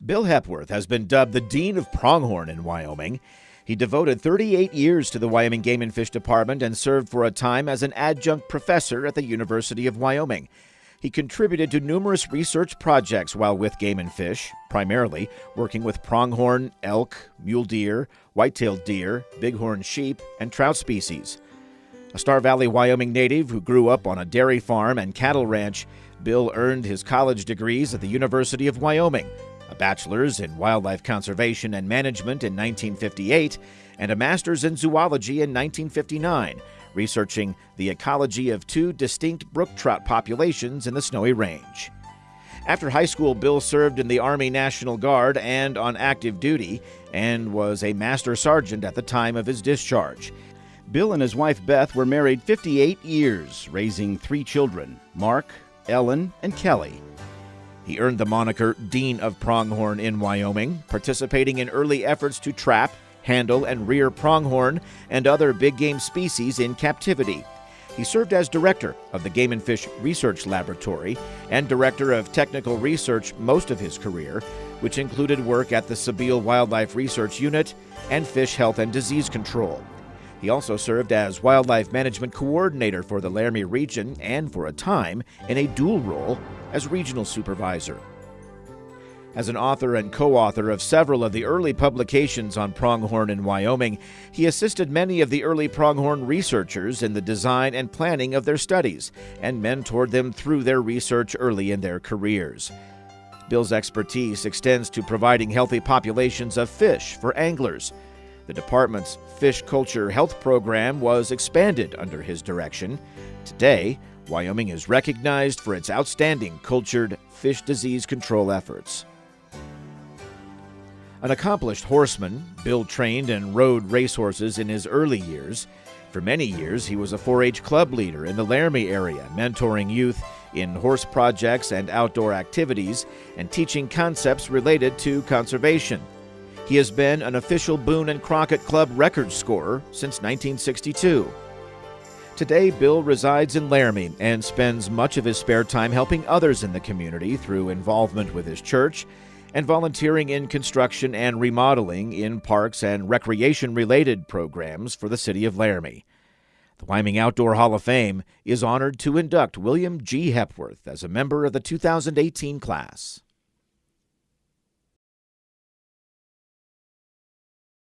Bill Hepworth has been dubbed the Dean of Pronghorn in Wyoming. He devoted 38 years to the Wyoming Game and Fish Department and served for a time as an adjunct professor at the University of Wyoming. He contributed to numerous research projects while with Game and Fish, primarily working with pronghorn, elk, mule deer, white-tailed deer, bighorn sheep, and trout species. A Star Valley, Wyoming native who grew up on a dairy farm and cattle ranch, Bill earned his college degrees at the University of Wyoming, a bachelor's in wildlife conservation and management in 1958, and a master's in zoology in 1959, researching the ecology of two distinct brook trout populations in the Snowy Range. After high school, Bill served in the Army National Guard and on active duty, and was a master sergeant at the time of his discharge. Bill and his wife Beth were married 58 years, raising 3 children, Mark, Ellen, and Kelly. He earned the moniker Dean of Pronghorn in Wyoming, participating in early efforts to trap, handle, and rear pronghorn and other big game species in captivity. He served as director of the Game and Fish Research Laboratory and director of technical research most of his career, which included work at the Sabile Wildlife Research Unit and Fish Health and Disease Control. He also served as wildlife management coordinator for the Laramie region and, for a time, in a dual role as regional supervisor. As an author and co-author of several of the early publications on pronghorn in Wyoming, he assisted many of the early pronghorn researchers in the design and planning of their studies and mentored them through their research early in their careers. Bill's expertise extends to providing healthy populations of fish for anglers. The department's fish culture health program was expanded under his direction. Today, Wyoming is recognized for its outstanding cultured fish disease control efforts. An accomplished horseman, Bill trained and rode racehorses in his early years. For many years, he was a 4-H club leader in the Laramie area, mentoring youth in horse projects and outdoor activities and teaching concepts related to conservation. He has been an official Boone and Crockett Club record scorer since 1962. Today, Bill resides in Laramie and spends much of his spare time helping others in the community through involvement with his church and volunteering in construction and remodeling in parks and recreation-related programs for the city of Laramie. The Wyoming Outdoor Hall of Fame is honored to induct William G. Hepworth as a member of the 2018 class.